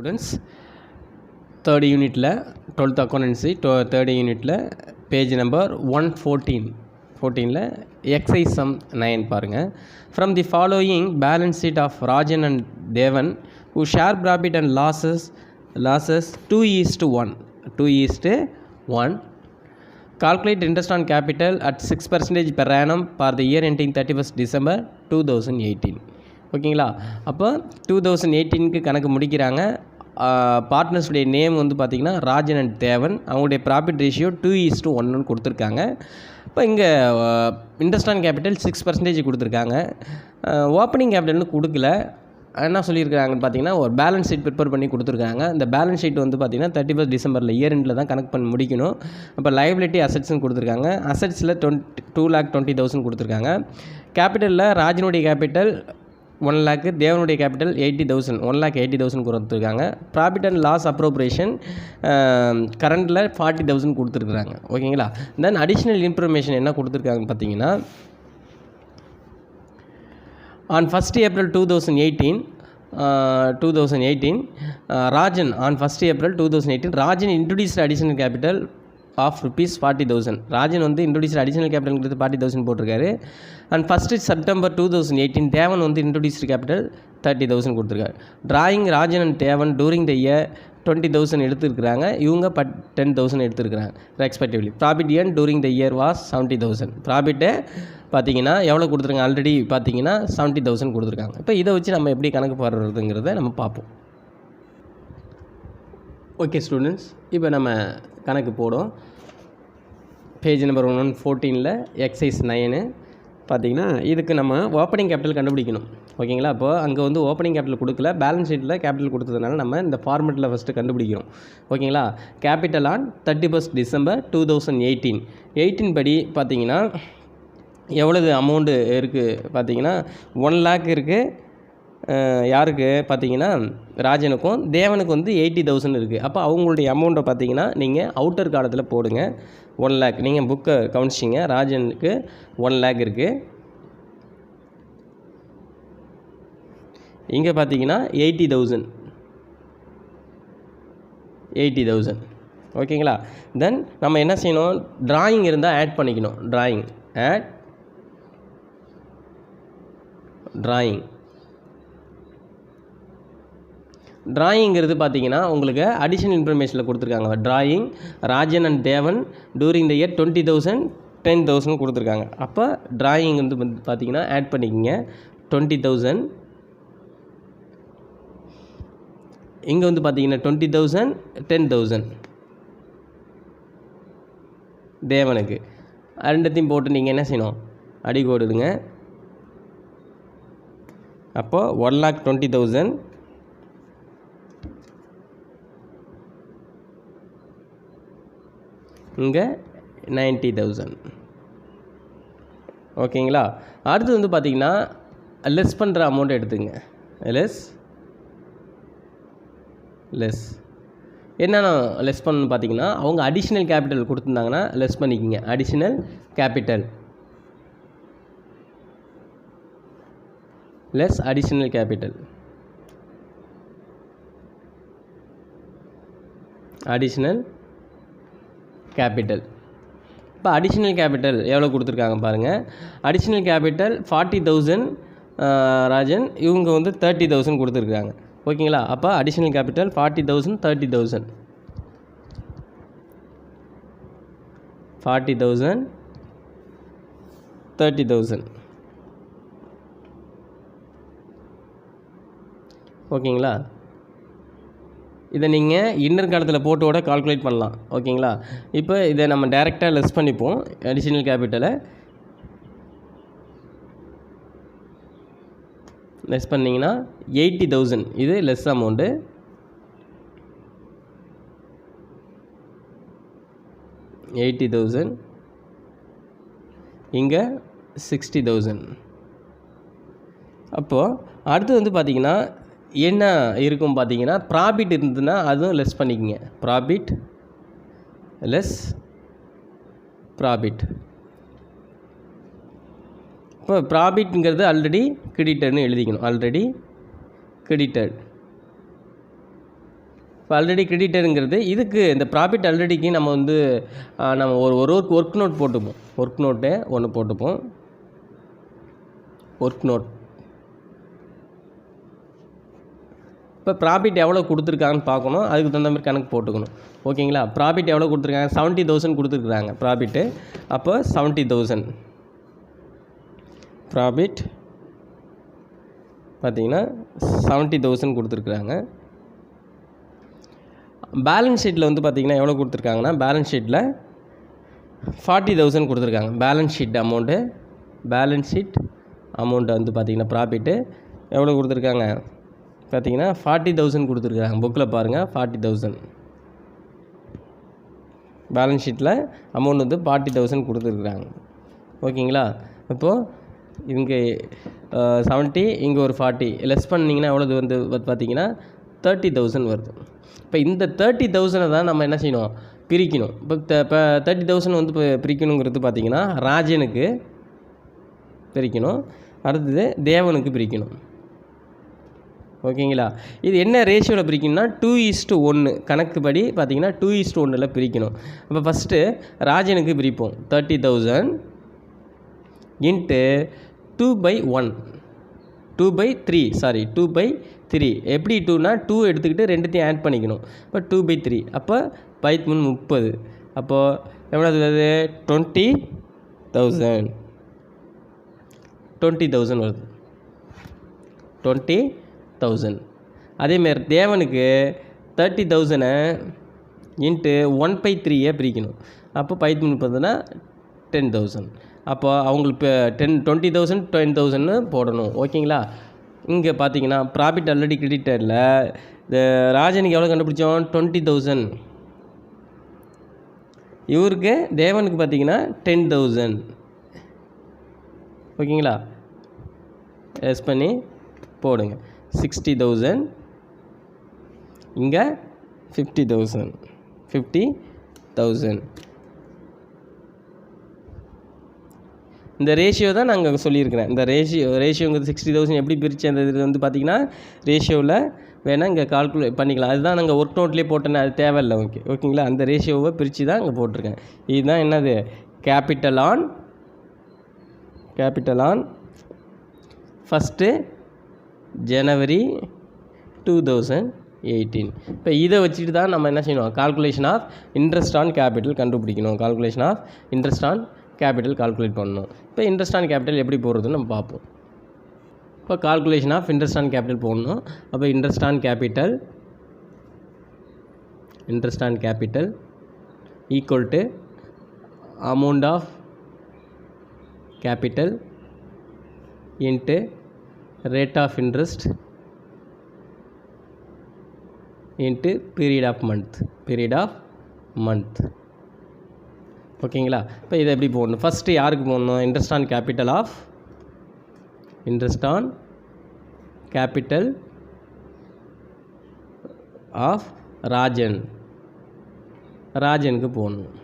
Students third யூனிட்டில் 12th accountancy third யூனிட்டில் page number 114 exercise sum 9 பாருங்கள். From the following balance sheet of Rajan and Devan who share profit and losses 2:1. Calculate interest on capital at 6% per annum for the year ending 31st December 2018. ஓகேங்களா? அப்போ 2018க்கு கணக்கு முடிக்கிறாங்க. பார்ட்னர்ஸுடைய name வந்து பார்த்திங்கன்னா Rajan and தேவன். அவங்களுடைய profit ratio 2:1 கொடுத்துருக்காங்க. இப்போ இங்கே இன்ட்ரெஸ்ட் ஆன் கேபிட்டல் 6% கொடுத்துருக்காங்க. ஓப்பனிங் கேபிட்டல்னு கொடுக்கல. என்ன சொல்லியிருக்காங்கன்னு பார்த்தீங்கன்னா ஒரு பேலன்ஸ் ஷீட் ப்ரிப்பேர் பண்ணி கொடுத்துருக்காங்க. இந்த பேலன்ஸ் ஷீட் வந்து பார்த்திங்கன்னா 31st டிசம்பரில் இயர் எண்டில் தான் கனெக்ட் பண்ணி முடிக்கணும். அப்போ லைபிலிட்டி அசட்ஸ்னு கொடுத்துருக்காங்க. அசட்ஸில் 2,20,000 கொடுத்துருக்காங்க. கேபிட்டலில் ராஜனுடைய கேபிட்டல் 1 lakh, தேவனுடைய கேபிட்டல் 80,000, 1,80,000 கொடுத்துருக்காங்க. ப்ராஃபிட் அண்ட் லாஸ் அப்ரோப்ரியேஷன் கரண்டில் 40,000 கொடுத்துருக்குறாங்க. ஓகேங்களா? தென் அடிஷ்னல் இன்ஃபர்மேஷன் என்ன கொடுத்துருக்காங்கன்னு பார்த்தீங்கன்னா on 1st April 2018, Rajan on 1st April 2018 Rajan introduced additional capital of rupees 40,000. Rajan வந்து இன்ட்ரோடியூஸ்ட் அடிஷனல் கேபிட்டல்ங்கிறது 40,000 போட்டிருக்காரு. அண்ட் 1st September 2018 தேவன் வந்து இன்ட்ரோடியூஸ்டு கேபிட்டல் 30,000 கொடுத்துருக்காரு. Drawing Rajan and Devan during the year 20,000 எடுத்துருக்குறாங்க. இவங்க 10,000 எடுத்துருக்குறாங்க respectively. Profit earn during the year was 70,000. Profit பார்த்தீங்கன்னா எவ்வளோ கொடுத்துருக்காங்க? ஆல்ரெடி பார்த்தீங்கன்னா 70,000 கொடுத்துருக்காங்க. இப்போ இதை வச்சு நம்ம எப்படி கணக்கு போடுறதுங்கிறத நம்ம பார்ப்போம். ஓகே ஸ்டூடெண்ட்ஸ், இப்போ நம்ம கணக்கு போடும். பேஜ் நம்பர் 114 எக்ஸைஸ் 9 பார்த்தீங்கன்னா இதுக்கு நம்ம ஓப்பனிங் கேபிட்டல் கண்டுபிடிக்கணும். ஓகேங்களா? அப்போ அங்கே வந்து ஓப்பனிங் கேபிட்டல் கொடுக்கல, பேலன்ஸ் ஷீட்டில் கேபிட்டல் கொடுத்ததுனால நம்ம இந்த ஃபார்மெட்டில் ஃபஸ்ட்டு கண்டுபிடிக்கணும். ஓகேங்களா? கேபிட்டல் ஆன் 31st December 2018 படி பார்த்தீங்கன்னா எவ்வளவு அமௌண்ட்டு இருக்குது பார்த்தீங்கன்னா 1 lakh இருக்குது. யாருக்கு பார்த்தீங்கன்னா ராஜனுக்கும், தேவனுக்கு வந்து 80,000 இருக்குது. அப்போ அவங்களுடைய அமௌண்ட்டை பார்த்தீங்கன்னா நீங்கள் அவுட்டர் காலத்தில் போடுங்க. 1 lakh நீங்கள் புக்கை கவனிச்சிங்க. ராஜனுக்கு 1 lakh இருக்குது. இங்கே பார்த்தீங்கன்னா 80,000. ஓகேங்களா? தென் நம்ம என்ன செய்யணும்? டிராயிங் இருந்தால் ஆட் பண்ணிக்கணும். டிராயிங்கிறது பார்த்தீங்கன்னா உங்களுக்கு அடிஷனல் இன்ஃபர்மேஷனில் கொடுத்துருக்காங்க. Drawing Rajan and Devan during the year 20,000, 10,000 கொடுத்துருக்காங்க. அப்போ டிராயிங் வந்து பார்த்தீங்கன்னா ஆட் பண்ணிக்கோங்க 20,000. இங்கே வந்து பார்த்தீங்கன்னா 20,000, 10,000 தேவனுக்கு. ரெண்டுத்தையும் போட்டு நீங்கள் என்ன செய்யணும்? அடிக்கோடுங்க. அப்போது 1,20,000 இங்கே 90,000. ஓகேங்களா? அடுத்து வந்து பார்த்திங்கன்னா லெஸ் பண்ணுற அமௌண்ட் எடுத்துங்க. லெஸ் என்னென்ன லெஸ் பண்ணணும்னு பார்த்தீங்கன்னா அவங்க அடிஷ்னல் கேபிட்டல் கொடுத்துருந்தாங்கன்னா லெஸ் பண்ணிக்கோங்க. Additional capital less additional capital இப்போ அடிஷ்னல் கேபிட்டல் எவ்வளோ கொடுத்துருக்காங்க பாருங்கள். அடிஷ்னல் கேபிட்டல் 40,000 ராஜன், இவங்க வந்து 30,000 கொடுத்துருக்காங்க. ஓகேங்களா? அப்போ அடிஷ்னல் கேபிட்டல் 40,000, 30,000. 40,000, 30,000. ஓகேங்களா? இதை நீங்கள் இன்னர் காலத்தில் போட்டோட கால்குலேட் பண்ணலாம். ஓகேங்களா? இப்போ இதை நம்ம டைரெக்டாக லெஸ் பண்ணிப்போம். அடிஷ்னல் கேபிட்டலை லெஸ் பண்ணிங்கன்னா 80,000 இது லெஸ் அமௌண்ட்டு. 80,000 இங்கே 60,000. அப்போது அடுத்து வந்து பார்த்திங்கன்னா என்ன இருக்கும் பார்த்தீங்கன்னா ப்ராஃபிட் இருந்ததுன்னா அதுவும் லெஸ் பண்ணிக்கோங்க. ப்ராஃபிட் இப்போ ப்ராஃபிட்ங்கிறது ஆல்ரெடி கிரெடிட்டட்னு எழுதிக்கணும். இப்போ ஆல்ரெடி கிரெடிட்டருங்கிறது இதுக்கு இந்த ப்ராஃபிட் ஆல்ரெடிக்கு நம்ம வந்து நம்ம ஒரு ஒர்க் நோட் போட்டுப்போம். ஒர்க் நோட்டு ஒன்று போட்டுப்போம். ஒர்க் நோட் இப்போ ப்ராஃபிட் எவ்வளோ கொடுத்துருக்காங்கன்னு பார்க்கணும். அதுக்கு தகுந்த மாதிரி கணக்கு போட்டுக்கணும். ஓகேங்களா? ப்ராஃபிட் எவ்வளோ கொடுத்துருக்காங்க? 70,000 கொடுத்துருக்குறாங்க ப்ராஃபிட்டு. அப்போ 70,000 ப்ராஃபிட் பார்த்தீங்கன்னா 70,000 கொடுத்துருக்குறாங்க. பேலன்ஸ் ஷீட்டில் வந்து பார்த்திங்கன்னா எவ்வளோ கொடுத்துருக்காங்கன்னா, பேலன்ஸ் ஷீட்டில் 40,000 கொடுத்துருக்காங்க. பேலன்ஸ் ஷீட் அமௌண்ட்டு வந்து பார்த்திங்கன்னா ப்ராஃபிட்டு எவ்வளோ கொடுத்துருக்காங்க பார்த்திங்கன்னா 40,000 கொடுத்துருக்காங்க. புக்கில் பாருங்கள் 40,000 பேலன்ஸ் ஷீட்டில் அமௌண்ட் வந்து 40,000 கொடுத்துருக்குறாங்க. ஓகேங்களா? இப்போது இங்கே 70 இங்கே ஒரு 40 லெஸ் பண்ணிங்கன்னா எவ்வளோ வந்து பார்த்திங்கன்னா 30,000 வருது. இப்போ இந்த 30,000 தான் நம்ம என்ன செய்யணும்? பிரிக்கணும். இப்போ 30,000 வந்து இப்போ பிரிக்கணுங்கிறது பார்த்திங்கன்னா ராஜனுக்கு பிரிக்கணும், அடுத்தது தேவனுக்கு பிரிக்கணும். ஓகேங்களா? இது என்ன ரேஷியோவில் பிரிக்கணும்னா 2:1 கணக்குப்படி பார்த்திங்கன்னா 2:1 பிரிக்கணும். அப்போ ஃபஸ்ட்டு ராஜனுக்கு பிரிப்போம். 30,000 இன்ட்டு 2/1 2/3 எப்படி 2னா 2 எடுத்துக்கிட்டு ரெண்டுத்தையும் ஆட் பண்ணிக்கணும். இப்போ 2/3 அப்போ 30. அப்போது எவ்வளோ வருது? 20,000 வருது. 20,000. அதேமாரி தேவனுக்கு 30,000 இன்ட்டு 1/3 பிரிக்கணும். அப்போ 30னா 10,000. அப்போ அவங்களுக்கு 20,000 10,000 போடணும். ஓகேங்களா? இங்கே பார்த்தீங்கன்னா ப்ராஃபிட் ஆல்ரெடி கிரெடிட்டரில் இந்த ராஜனுக்கு எவ்வளோ கண்டுபிடிச்சோம்? 20,000. இவருக்கு தேவனுக்கு பார்த்தீங்கன்னா 10,000. ஓகேங்களா? எஸ் பண்ணி போடுங்க. 60,000 இங்கே 50,000. இந்த ரேஷியோ தான் நாங்கள் சொல்லியிருக்கிறேன். இந்த ரேஷியோங்கிறது 60,000 எப்படி பிரித்து அந்த இது வந்து பார்த்திங்கன்னா ரேஷியோவில் வேணால் இங்கே கால்குலேட் பண்ணிக்கலாம். அதுதான் நாங்கள் ஒர்க் நோட்லேயே போட்டேன்னு அது தேவையில்லை. ஓகேங்களா? அந்த ரேஷியோவை பிரித்து தான் இங்கே போட்டிருக்கேன். இதுதான் என்னது? Capital on 1 January 2018. இப்போ இதை வச்சுட்டு தான் நம்ம என்ன செய்யணும்? Calculation of interest on capital கண்டுபிடிக்கணும். கால்குலேட் பண்ணணும். இப்போ இன்ட்ரெஸ்ட் ஆன் கேபிட்டல் எப்படி போடுறதுன்னு நம்ம பார்ப்போம். இப்போ calculation of interest on capital போடணும். அப்போ interest on capital equal to amount of capital into rate of interest into period of month. ஓகேங்களா? இப்போ இதை எப்படி போடணும்? ஃபஸ்ட்டு யாருக்கு போடணும்? இன்ட்ரெஸ்ட் ஆன் கேபிட்டல் ஆஃப் ராஜனுக்கு போடணும்.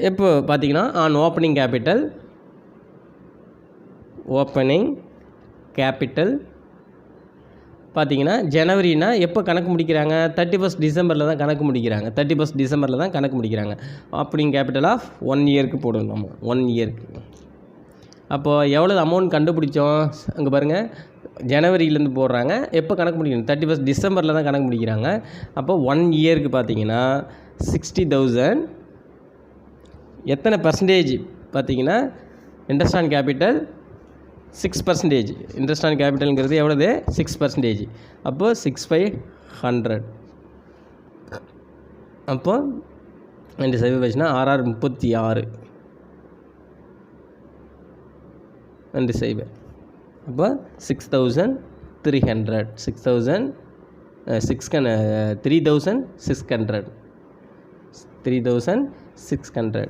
இப்போ பார்த்தீங்கன்னா ஆன் ஓப்பனிங் கேபிட்டல் பார்த்தீங்கன்னா ஜனவரினா எப்போ கணக்கு முடிக்கிறாங்க? 31 டிசம்பரில் தான் கணக்கு முடிக்கிறாங்க. ஓப்பனிங் கேபிட்டல் ஆஃப் 1 இயருக்கு போடணும். நம்ம 1 இயருக்கு. அப்போது எவ்வளோ அமௌண்ட் கண்டுபிடிச்சோம்? அங்கே பாருங்கள், ஜனவரியிலேருந்து போடுறாங்க. எப்போ கணக்கு முடிக்கணும்? 31 டிசம்பரில் தான் கணக்கு முடிக்கிறாங்க. அப்போ 1 இயருக்கு பார்த்தீங்கன்னா 60,000. எத்தனை பர்சன்டேஜ் பார்த்தீங்கன்னா interest on capital 6%. Interest on கேபிட்டலுங்கிறது எவ்வளோது? 6%. அப்போது 6/100. அப்போது 2 சைவ வச்சுன்னா 6/36. 2 சைவ. அப்போ 6,300. 3,600.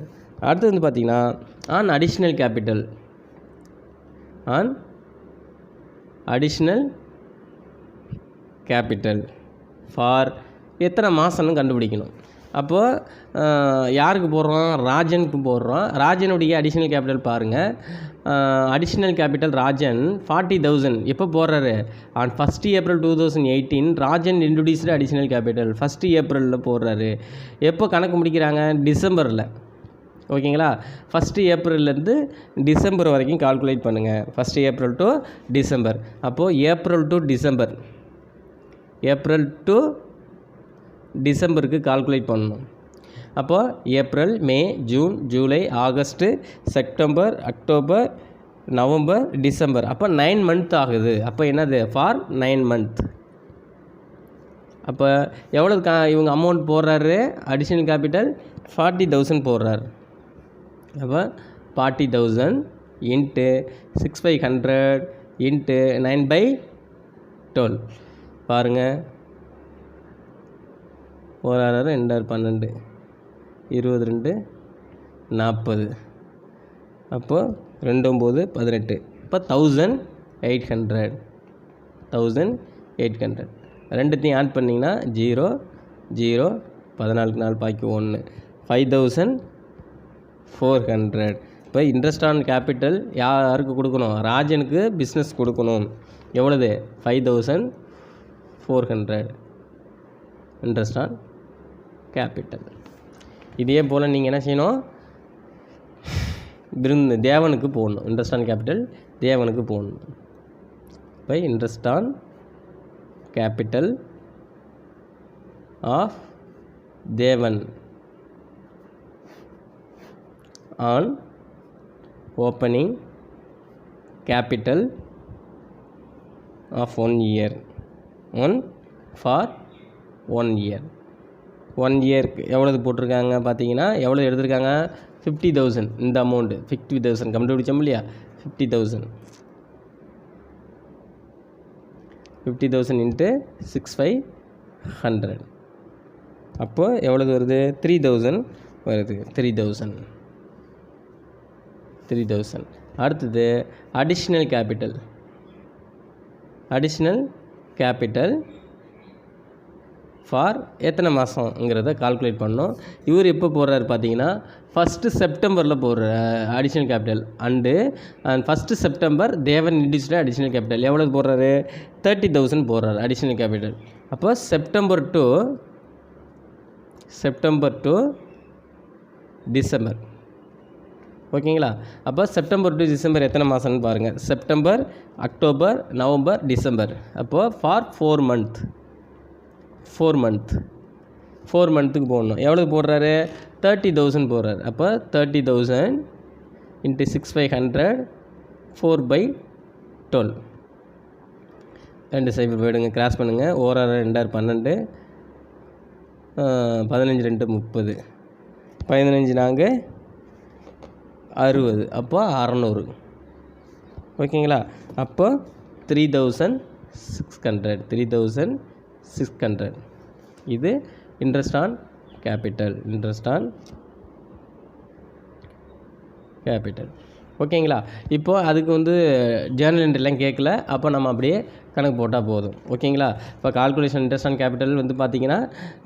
அடுத்து வந்து பார்த்திங்கன்னா ஆன் அடிஷ்னல் கேபிட்டல் ஃபார் எத்தனை மாதம்னு கண்டுபிடிக்கணும். அப்போது யாருக்கு போடுறோம், ராஜனுக்கு போடுறோம். ராஜனுடைய அடிஷ்னல் கேபிட்டல் பாருங்கள். அடிஷ்னல் கேபிட்டல் ராஜன் 40,000 எப்போ போடுறாரு, on 1 April 2018 Rajan introduced additional capital 1 April போடுறாரு. எப்போ கணக்கு முடிக்கிறாங்க, டிசம்பரில். ஓகேங்களா, 1 Aprilலேருந்து டிசம்பர் வரைக்கும் கால்குலேட் பண்ணுங்கள். 1 April to டிசம்பர். அப்போது ஏப்ரல் டு டிசம்பருக்கு கால்குலேட் பண்ணணும். அப்போது April, May, June, July, August, September, October, November, December. அப்போ 9 month ஆகுது. அப்போ என்னது, ஃபார் 9 month. அப்போ எவ்வளோ இவங்க அமௌண்ட் போடுறாரு, அடிஷ்னல் கேபிட்டல் 40,000 போடுறாரு. அப்போ 40,000 இன்ட்டு 6/100 இன்ட்டு 9/12 பாருங்கள். 1 6 12 22 40. அப்போது 2 9 18. இப்போ 1800 ரெண்டுத்தையும் ஆட் பண்ணிங்கன்னா 0 0 14 4 பாக்கி 1 5,400. இப்போ இன்ட்ரெஸ்ட் ஆன் கேபிட்டல் யாருக்கு கொடுக்கணும், ராஜனுக்கு பிஸ்னஸ் கொடுக்கணும். எவ்வளவு, 5,400 இன்ட்ரெஸ்ட் ஆன் கேபிட்டல். இதே போல் நீங்கள் என்ன செய்யணும், தேவனுக்கு போடணும். இன்ட்ரெஸ்ட் ஆன் கேபிட்டல் தேவனுக்கு போடணும். இப்போ interest on capital of Devan on opening capital of 1 year. 1 for 1 year. 1 yearக்கு எவ்வளவு போட்டிருக்காங்க பார்த்தீங்கன்னா, எவ்வளோ எடுத்திருக்காங்க, 50,000. இந்த அமௌண்ட்டு 50,000 கண்டுபிடிச்சோம் இல்லையா, 50,000 இன்ட்டு 6/100. அப்போது எவ்வளவு வருது, 3,000 வருது. 3,000. அடுத்தது அடிஷ்னல் கேபிட்டல் ஃபார் எத்தனை மாதங்கிறத கால்குலேட் பண்ணோம். இவர் எப்போ போடுறாரு பார்த்தீங்கன்னா, 1 September போடுற அடிஷ்னல் கேபிட்டல் அண்ட் 1 September தேவன் இன்ட்ரடியூஸ்டு அடிஷ்னல் கேபிட்டல் எவ்வளோ போடுறாரு, 30,000 போடுறாரு அடிஷ்னல் கேபிட்டல். அப்போ செப்டம்பர் டு டிசம்பர். ஓகேங்களா, அப்போ செப்டம்பர் டு டிசம்பர் எத்தனை மாதம்னு பாருங்கள். September, October, November, December. அப்போது ஃபார் 4 month. 4 monthக்கு போடணும். எவ்வளோ போடுறாரு, 30,000 போடுறாரு. அப்போ 30,000 இன்ட்டு 6/100 4/12. 2 சைபர் போயிடுங்க, கிராஸ் பண்ணுங்கள். 1 6 12 15 2 30 15 4 60. அப்போ 600. ஓகேங்களா, அப்போ 3,600. இது இன்ட்ரெஸ்ட் ஆன் கேபிட்டல். ஓகேங்களா, இப்போது அதுக்கு ஜேர்னல் என்ட்ரிலாம் கேட்கல. அப்போ நம்ம அப்படியே கணக்கு போட்டால் போதும். ஓகேங்களா, இப்போ கால்குலேஷன் இன்ட்ரெஸ்ட் ஆன் கேபிட்டல் பார்த்தீங்கன்னா,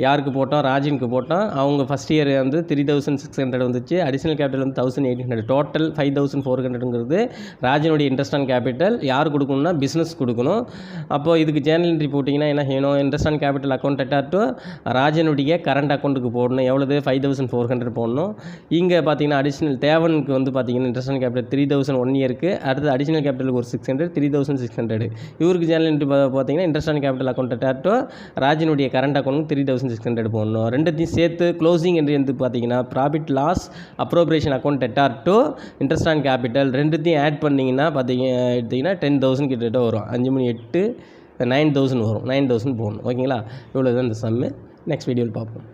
யாருக்கு போட்டோம், ராஜனுக்கு போட்டோம். அவங்க ஃபஸ்ட் இயர் 3,600 வந்துச்சு. Additional capital 1,800. டோட்டல் 5,400ங்கிறது ராஜனுடைய இன்ட்ரெஸ்ட் ஆன் கேபிட்டல். யார் கொடுக்கணும்னா, பிஸ்னஸ் கொடுக்கணும். அப்போது இதுக்கு ஜேர்னல் என்ட்ரி போட்டிங்கன்னா என்ன செய்யணும், இன்ட்ரெஸ்ட் ஆன் கேபிட்டல் அக்கௌண்ட் அட்டாட்டு ராஜனுடைய கரண்ட் அக்கௌண்ட்டுக்கு போடணும். எவ்வளவு, 5,400 போடணும். இங்கே பார்த்தீங்கன்னா அடிஷ்னல் தேவனுக்கு பார்த்தீங்கன்னா இன்ட்ரெஸ்ட் ஆன் கேபிட்டல் 3,000 1 yearக்கு. அடுத்து அடிஷ்னல் கேபிட்டலுக்கு ஒரு 600, 3,600. இவருக்கு ஜேர்னல் என்ட்ரி பார்த்தீங்கன்னா இன்ட்ரெஸ்ட் ஆன் கேபிட்டல் அக்கௌண்ட் அட்டாட்டு ராஜனுடைய கரண்ட் அக்கௌண்ட்டுக்கு 3,600 போடணும். ரெண்டுத்தையும் சேர்த்து க்ளோசிங் என்ட்ரி பார்த்தீங்கன்னா ப்ராஃபிட் லாஸ் அப்ரோப்ரியேஷன் அக்கௌண்ட் அட்டாட்டு இன்ட்ரெஸ்ட் ஆன் கேபிட்டல் ரெண்டுத்தையும் ஆட் பண்ணிங்கன்னா எடுத்திங்கன்னா 10,000 கிட்ட வரும். 5 மணி 8 9,000 வரும். 9,000 போடணும். ஓகேங்களா, இவ்வளோ தான் இந்த சம்மு. நெக்ஸ்ட் வீடியோவில் பார்ப்போம்.